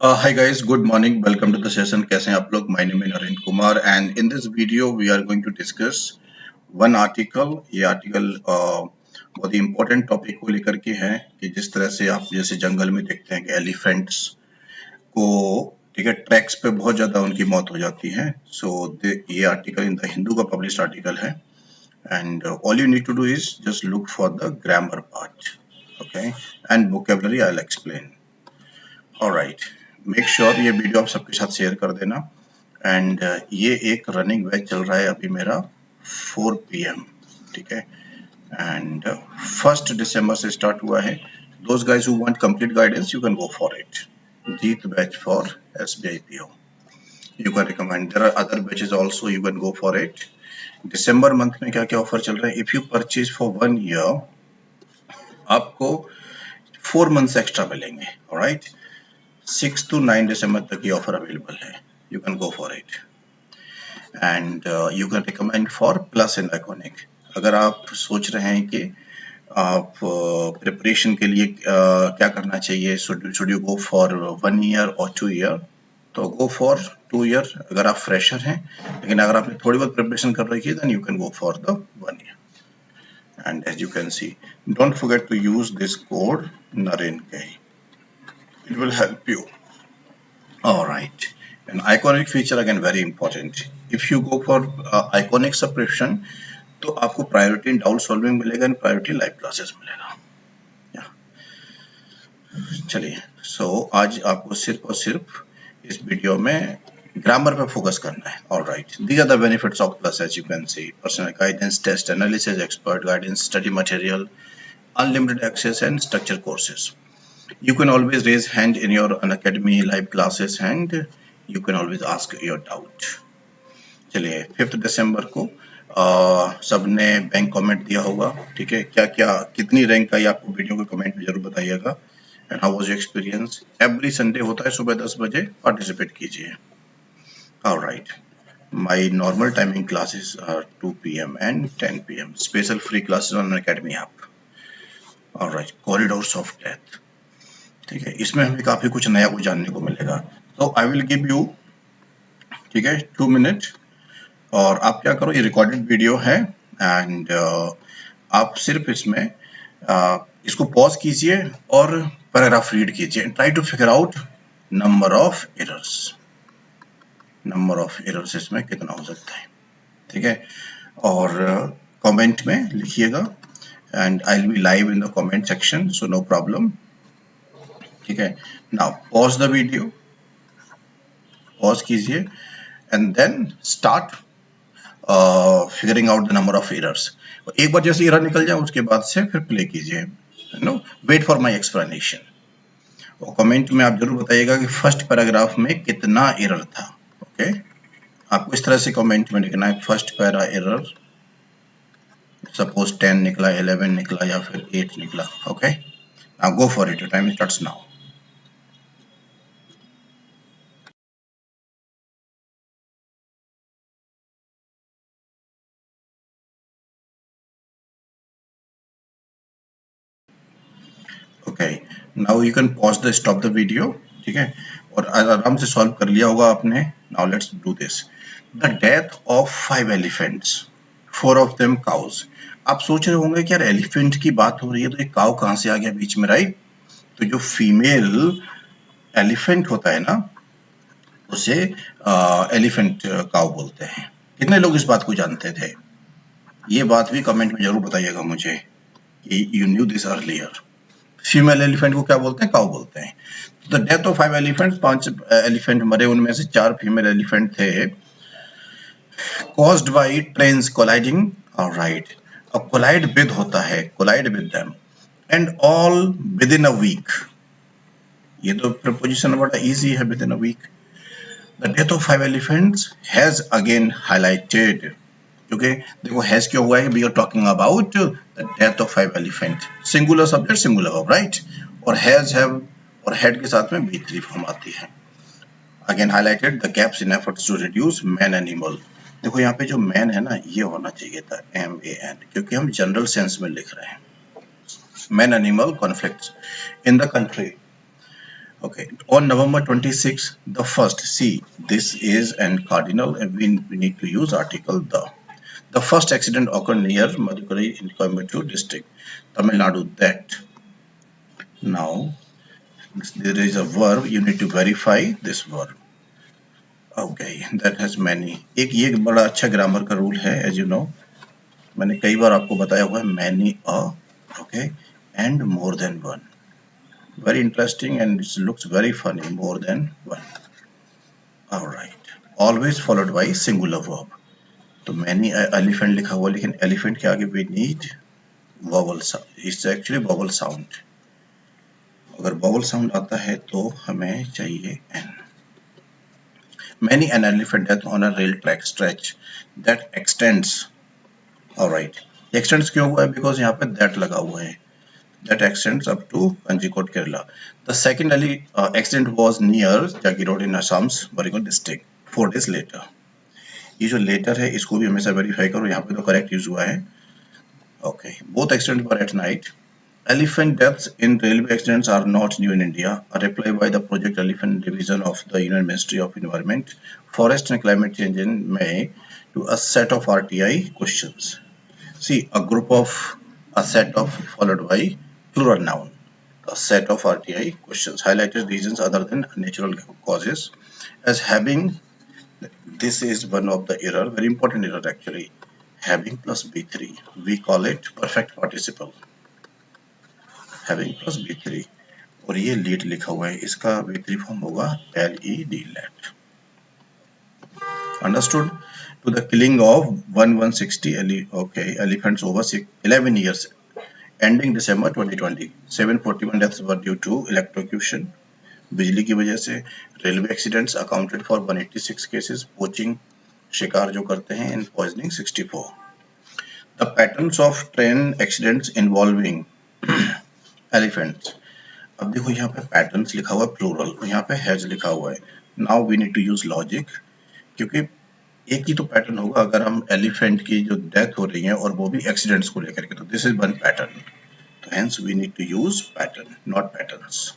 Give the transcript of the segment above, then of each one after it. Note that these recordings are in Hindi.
Hi guys, good morning. Welcome to the session. कैसे हैं आप लोग? My name is Naren Kumar and in this video we are going to discuss one article. ये आर्टिकल बहुत ही इम्पोर्टेंट टॉपिक को लेकर के है कि जिस तरह से आप जैसे जंगल में देखते हैं कि एलिफेंट्स को ठीक है ट्रैक्स पे बहुत ज्यादा उनकी मौत हो जाती है. सो ये आर्टिकल इन द हिंदू का पब्लिश आर्टिकल है and all you need to do is just look for the grammar part, okay, and vocabulary I'll explain. Alright, make sure ये वीडियो आप सबके साथ शेयर कर देना. एंड ये एक रनिंग बैच चल रहा है अभी मेरा 4 PM, ठीक है. एंड 1 दिसंबर से स्टार्ट हुआ है. Those guys who want complete guidance you can go for it. Jeet batch for SBI PO you can recommend. There are other batches also, you can go for it. दिसंबर मंथ में क्या क्या ऑफर चल रहा है? If you purchase for 1 year आपको 4 मंथ्स एक्स्ट्रा मिलेंगे. ऑलराइट, 6 to 9 दिसंबर तक ये ऑफर अवेलेबल है. You can go for it and you can recommend for plus and iconic. अगर आप सोच रहे हैं कि आप प्रिपरेशन के लिए क्या करना चाहिए, should you go for 1 year और 2 ईयर, तो गो फॉर 2 ईयर अगर आप फ्रेशर हैं. लेकिन अगर आपने थोड़ी बहुत प्रिपरेशन कर रखी है then you can go for the 1 year. And as you can see, don't forget to use this code NarenK. It will help you. All right. An iconic feature again very important. If you go for iconic subscription, तो आपको प्रायोरिटी इन डाउट सॉल्विंग मिलेगा एंड प्रायोरिटी लाइव क्लासेस मिलेगा. चलिए, सो आज आपको सिर्फ और सिर्फ इस वीडियो में ग्रामर पे फोकस करना है. Alright, these are the benefits of plus. As you can see, personal guidance, test analysis, expert guidance, study material, unlimited access and structure courses. You can always raise hand in your Unacademy live classes and you can always ask your doubt. चलिए, 5 दिसंबर को सबने बैंक कमेंट दिया होगा, ठीक है. क्या क्या कितनी रैंक आई आपको वीडियो के कमेंट में जरूर बताइएगा. And how was your experience? Every Sunday होता है सुबह 10 बजे, पार्टिसिपेट कीजिए. Alright, my normal timing classes are 2 PM and 10 PM. Special free classes on Unacademy app. Alright, corridors of death, ठीक है. इसमें हमें काफी कुछ नया कुछ जानने को मिलेगा. तो आई विल गिव यू, ठीक है, 2 मिनट. और आप क्या करो, ये रिकॉर्डेड वीडियो है एंड आप सिर्फ इसमें इसको पॉज कीजिए और पैराग्राफ रीड कीजिए. Try to figure out number of errors. Number of errors इसमें कितना हो सकता है, ठीक है. और कमेंट में लिखिएगा and I'll be live in the comment section, so no problem. ठीक है. Now pause the video, pause कीजिए and then start figuring out the number of errors. एक बार जैसे एरर निकल जाए उसके बाद से फिर प्ले कीजिए. No, wait for my explanation. और कमेंट में आप जरूर बताइएगा कि फर्स्ट पैराग्राफ में कितना एरर था. ओके, आपको इस तरह से कमेंट में लिखना है, फर्स्ट पैरा एरर सपोज 10 निकला, 11 निकला या फिर 8 निकला. Okay, now go for it. Time starts now. Okay, now you can pause the stop the video, ठीक है. और आराम से सॉल्व कर लिया होगा आपने. Now let's do this. The death of 5 elephants, 4 of them cows. आप सोच रहे होंगे कि यार एलिफेंट की बात हो रही है तो एक काउ कहां से आ गया बीच में, राइट? तो जो फीमेल एलिफेंट होता है ना, उसे एलिफेंट काउ बोलते हैं. कितने लोग इस बात को जानते थे? ये बात भी कमेंट में जरूर बताइएगा मुझे कि you new this earlier. Female elephant को क्या बोलते हैं? काउ बोलते हैं. The death of 5 elephants, 5 elephant मरे, उनमें से 4 फीमेल एलिफेंट थे. caused by trains colliding. Alright, अब collide with होता है, collide with them, and all within a week. ये तो preposition बड़ा easy है, within a week. The death of 5 elephants has again highlighted. क्योंकि देखो has क्यों हुआ है? We are talking about the death of 5 elephants. Singular subject, singular verb, right? और has, have और had के साथ में B3 फॉर्म आती है. Again highlighted the gaps in efforts to reduce man animal. देखो यहाँ पे जो मैन है ना, ये होना चाहिए था MAN, क्योंकि हम जनरल सेंस में लिख रहे हैं. Man animal conflicts in the country. Okay, on November 26, the first, see, this is an cardinal and we need to use article the. The first accident occurred near Madurai in Coimbatore district, Tamil Nadu. That now there is a verb, you need to verify this verb. Okay, that has many. एक ये बड़ा अच्छा ग्रामर का रूल है, as you know. मैंने कई बार आपको बताया हुआ है many a, okay, and more than one. Very interesting and it looks very funny. More than one. All right. Always followed by singular verb. तो many elephant लिखा हुआ लेकिन elephant के आगे we need vowel sound. It's actually vowel sound. अगर vowel sound आता है तो हमें चाहिए n. Many an elephant death on a rail track stretch that extends. All right. Extends क्यों हुआ है? Because यहाँ पे that लगा हुआ है. That extends up to Kanjikot, Kerala. The second accident was near Jagi Road in Assam's Barigot district. 4 days later. ये जो later है इसको भी हमेशा verify करो. यहाँ पे तो correct use हुआ है. Okay. Both accidents were at night. Elephant deaths in railway accidents are not new in India. A reply by the Project Elephant Division of the Union Ministry of Environment, Forest and Climate Change in May to a set of RTI questions. See, a set of followed by plural noun. A set of RTI questions highlighted reasons other than natural causes as having, this is one of the error, very important error actually, having plus B3. We call it perfect participle. Having plus B3 और ये lead लिखा हुआ है इसका V3 फॉर्म होगा LED let. Understood? To the killing of 1160 elephants over 11 years ending December 2020. 741 deaths were due to electrocution, बिजली की वजह से. Railway accidents accounted for 186 cases. Poaching शिकार जो करते हैं in poisoning 64. The patterns of train accidents involving elephants. अब देखो यहाँ पे पैटर्न्स लिखा हुआ है प्लूरल, यहाँ पे हैज लिखा हुआ है. Now we need to use logic क्योंकि एक ही तो पैटर्न होगा अगर हम एलिफेंट की जो डेथ हो रही है और वो भी एक्सीडेंट्स को लेकर के, तो दिस इज वन पैटर्न. तो hence we need to use pattern not patterns.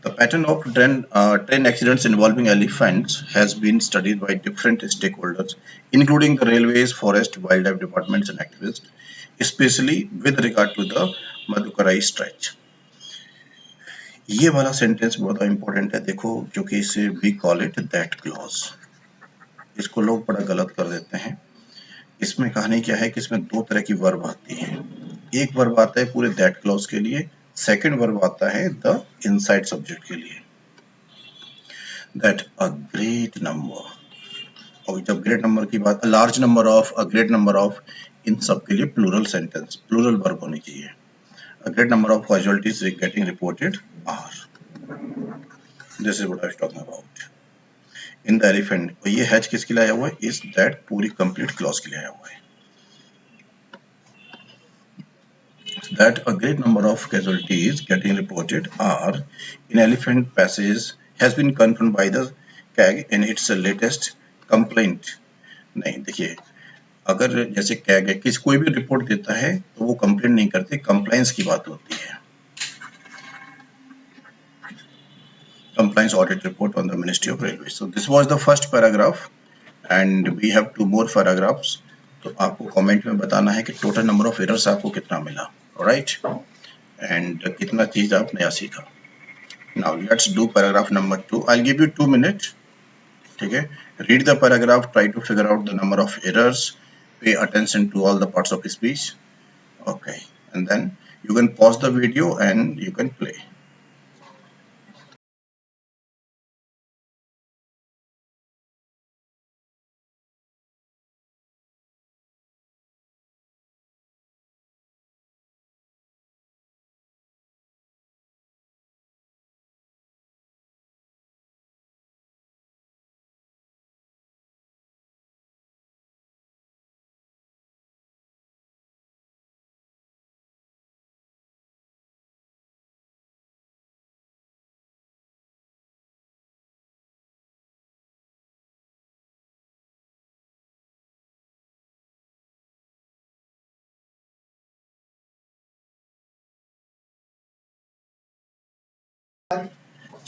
The pattern of train accidents involving elephants has been studied by different stakeholders, including the railways, forest, wildlife departments, and activists, especially with regard to the Madhukarai stretch. ये वाला सेंटेंस बहुत इंपॉर्टेंट है, देखो, क्योंकि इसे we call it that clause. इसको लोग बड़ा गलत कर देते हैं. इसमें कहानी क्या है कि इसमें दो तरह की वर्ब आती है. एक वर्ब आता है पूरे that clause के लिए, सेकंड वर्ब आता है the inside subject के लिए. That a great number, और जब ग्रेट नंबर की बात, large number of, a great number of, इन सब के लिए प्लूरल सेंटेंस, प्लूरल वर्ब होनी चाहिए. A great number of casualties getting reported are. This is what I was talking about in the elephant. और ये हैज किसके लिए आया हुआ है? इज दैट पूरी कंप्लीट क्लॉज के लिए आया हुआ है. That a great number of casualties getting reported are in elephant passages has been confirmed by the CAG in its latest complaint. नहीं, देखिए, अगर जैसे कैग है किसी कोई भी रिपोर्ट देता है तो वो कंप्लेंट नहीं करते, कंप्लायंस की बात होती है. Compliance audit report on the Ministry of Railways. So this was the first paragraph and we have two more paragraphs. तो आपको कमेंट में बताना है कि टोटल नंबर ऑफ एरर्स आपको कितना मिला, राइट, एंड कितना चीज आप नया सीखा. Now let's do paragraph number 2. I give you 2 minute. ठीक है, read the paragraph, try to figure out the number of errors, pay attention to all the parts of speech. Okay, and then you can pause the video and you can play.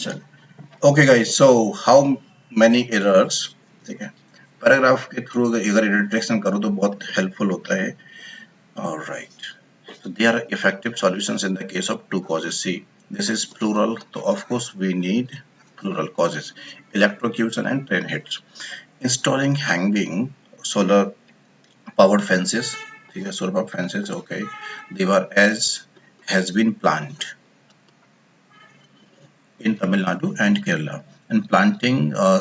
चल okay guys, so how many errors, ठीक है, पैराग्राफ के थ्रू अगर इंट्रोडक्शन करो तो बहुत हेल्पफुल होता है। Alright, so there are effective solutions in the case of two causes. See, this is plural, so of course we need plural causes: electrocution and train hits. Installing hanging solar powered fences, ठीक है, solar powered fences, okay, they were as has been planned in Tamil Nadu and Kerala, and planting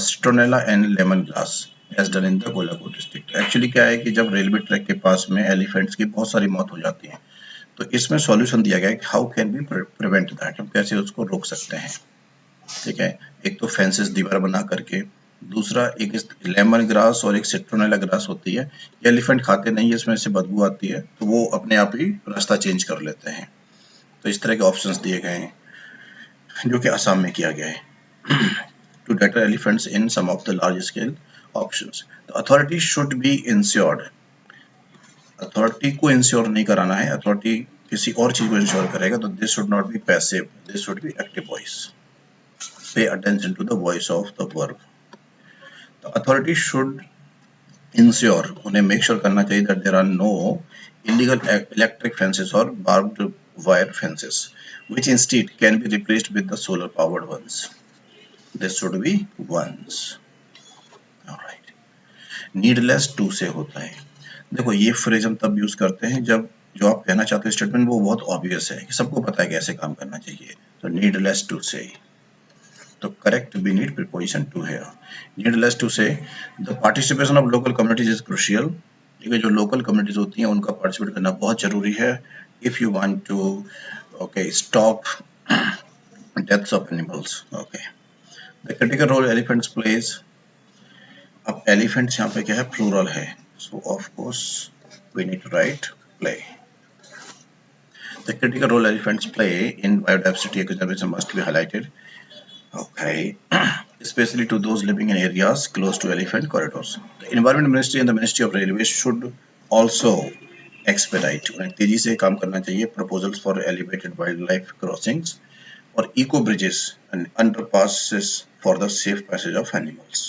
citronella and lemongrass as done in the Golapur district. Actually क्या है कि जब रेलवे ट्रैक के पास में एलिफेंट्स की बहुत सारी मौत हो जाती है, तो इसमें सॉल्यूशन दिया गया है कि how can be prevent that, हम कैसे उसको रोक सकते हैं। ठीक है, एक तो फेंसेस दीवार बना करके, दूसरा एक लेमन ग्रास और एक सिट्रोनेला ग्रास होती है, ये एलिफेंट खाते नहीं है, इसमें से बदबू आती है, तो वो अपने आप ही रास्ता चेंज कर लेते हैं। तो इस तरह के ऑप्शंस दिए गए हैं जो कि आसाम में किया गया है। To deter elephants in some of the large scale options, the authority should be insured, authority को इंश्योर नहीं कराना है, अथॉरिटी किसी और चीज को इंश्योर करेगा, तो this should not be passive, this should be active voice. Pay attention to the voice of the verb. The authority should insure, उन्हें मेक श्योर करना चाहिए that there are no illegal electric fences or barbed wire fences, which instead can be replaced with the solar powered ones. This should be ones. Alright. Needless to से होता है। देखो ये फ्रेज हम तब यूज करते हैं जब जो आप कहना चाहते हो स्टेटमेंट वो बहुत ऑब्वियस है कि सबको पता है कैसे काम करना चाहिए, तो नीडलेस टू से। तो correct be need preposition to है। Needless to say the participation of local communities is crucial, ठीक है, जो लोकल कम्युनिटीज होती हैं उनका पार्टिसिपेट करना बहुत जरूरी है if you want to okay stop deaths of animals. Okay, the critical role elephants plays, अब एलिफेंट्स यहाँ पे क्या है, प्लूरल है, so of course we need to write play. The critical role elephants play in biodiversity conservation must be highlighted. Okay, especially to those living in areas close to elephant corridors. The Environment Ministry and the Ministry of Railways should also expedite, उन्हें तेजी से काम करना चाहिए, proposals for elevated wildlife crossings और eco bridges and underpasses for the safe passage of animals.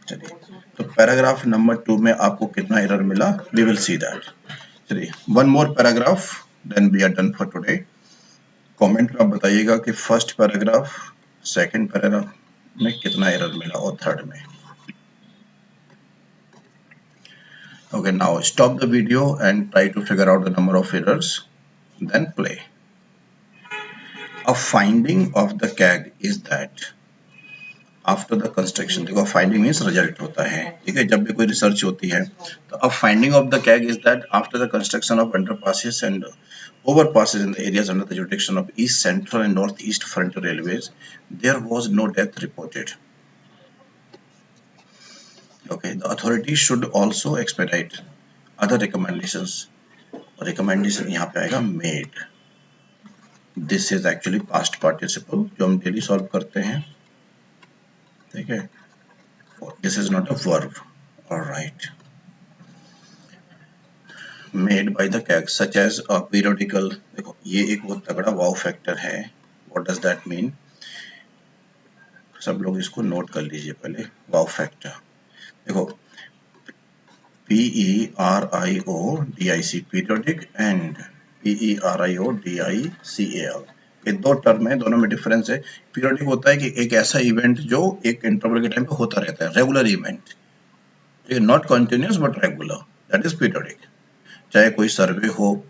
चलिए, तो पैराग्राफ नंबर 2 में आपको कितना एरर मिला, we will see that. चलिए, one more paragraph, then we are done for today. Comment में आप बताइएगा कि फर्स्ट पैराग्राफ, सेकंड पैराग्राफ में कितना एरर मिला और थर्ड में। Okay, now stop the video and try to figure out the number of errors, then play. A finding of the CAG is that after the construction, देखो फाइंडिंग मीन्स रिजल्ट होता है, ठीक है, जब भी कोई रिसर्च होती है, तो अब finding of the CAG is that after the construction of underpasses and overpasses in the areas under the jurisdiction of East Central and Northeast Frontier Railways, there was no death reported. Okay, the authority should also expedite other recommendations. Recommendation यहाँ पे आएगा made. This is actually past participle जो हम डेली सॉल्व करते हैं, ठीक है, this is not a verb. All right. Made by the CAG such as a periodical, देखो ये एक बहुत तगड़ा वाव फैक्टर है, what does that mean, सब लोग इसको नोट कर लीजिए पहले, वाव फैक्टर, देखो PERIODIC पीरियोडिक एंड PERIODICAL, ये दो टर्म है, दोनों में डिफरेंस है। पीरियोडिक होता है कि एक ऐसा इवेंट जो एक इंटरवल के टाइम पे होता रहता है, regular event, not continuous but regular, that is periodic. चाहे कोई सर्वे हो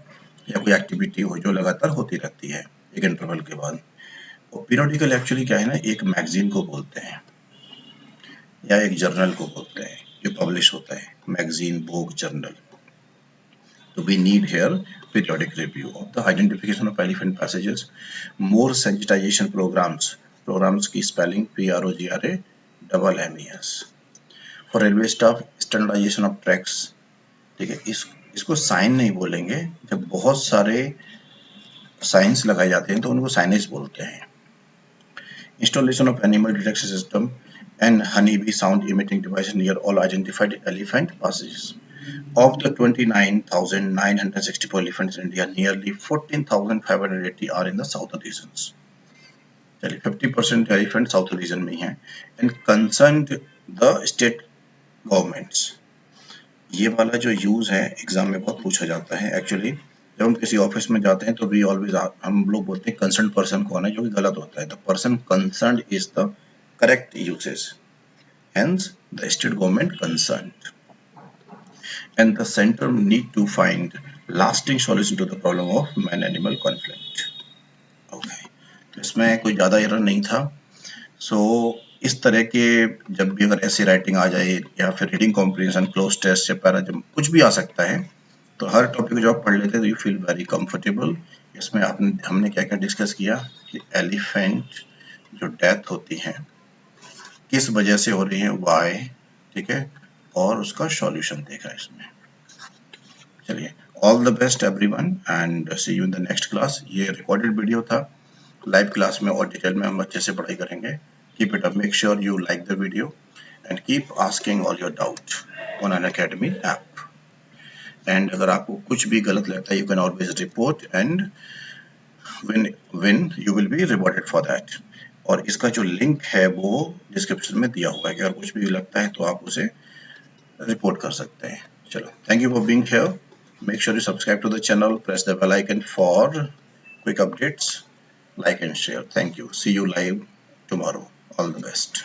या कोई एक्टिविटी हो जो लगातार होती रहती है एक इंटरवल के बाद। और पीरियोडिकल एक्चुअली क्या है ना, एक मैगजीन को बोलते हैं या एक जर्नल को बोलते हैं जो पब्लिश होता है, मैगजीन, बुक, जर्नल। तो we need here periodic review of the identification of elephant passages, more sensitization programmes, programmes की spelling PROGRAMMES, for railway staff standardization of tracks, ठीक है, इसको साइन नहीं बोलेंगे, जब बहुत सारे साइंस लगाए जाते हैं तो उनको साइनेज बोलते हैं। Installation of animal detection system and honey bee sound emitting device near all identified elephant passages. Of the 29,964 elephants in India, nearly 14,580 are in the southern regions. चलिए 50% एलिफेंट साउथ रीजन में ही है। And concerned the state governments, ये वाला जो यूज है एग्जाम में बहुत पूछा जाता है एक्चुअली। जब हम किसी ऑफिस में जाते हैं तो वी ऑलवेज, हम लोग बोलते हैं कंसर्न पर्सन कौन है, जो कि गलत होता है। The person concern is the correct usage, hence the state government concern, and the centre need to find lasting solution to the problem of man animal conflict. Okay, तो इसमें कोई ज़्यादा एरर नहीं था। सो इस तरह के जब भी अगर ऐसी राइटिंग आ जाए या फिर रीडिंग कॉम्प्रिहेंशन, क्लोज टेस्ट या पैराजम, कुछ भी आ सकता है, तो हर टॉपिक जो आप पढ़ लेते हैं तो यू फील वेरी कंफर्टेबल। इसमें हमने क्या क्या डिस्कस किया कि एलिफेंट जो डेथ होती है किस वजह से हो रही है, वाई, ठीक है, और उसका सॉल्यूशन देखा इसमें। चलिए, all the best everyone and see you in the next class. ये रिकॉर्डेड वीडियो था, लाइव क्लास में और डिटेल में हम अच्छे से पढ़ाई करेंगे। Keep it up, make sure you like the video and keep asking all your doubt on Unacademy app. And अगर आपको कुछ भी गलत लगता है, you can always report and win you will be rewarded for that. और इसका जो लिंक है वो डिस्क्रिप्शन में दिया हुआ है कि अगर कुछ भी लगता है तो आप उसे रिपोर्ट कर सकते हैं। चलो, thank you for being here. Make sure you subscribe to the channel, press the bell icon for quick updates, like and share. Thank you. See you live tomorrow. All the best.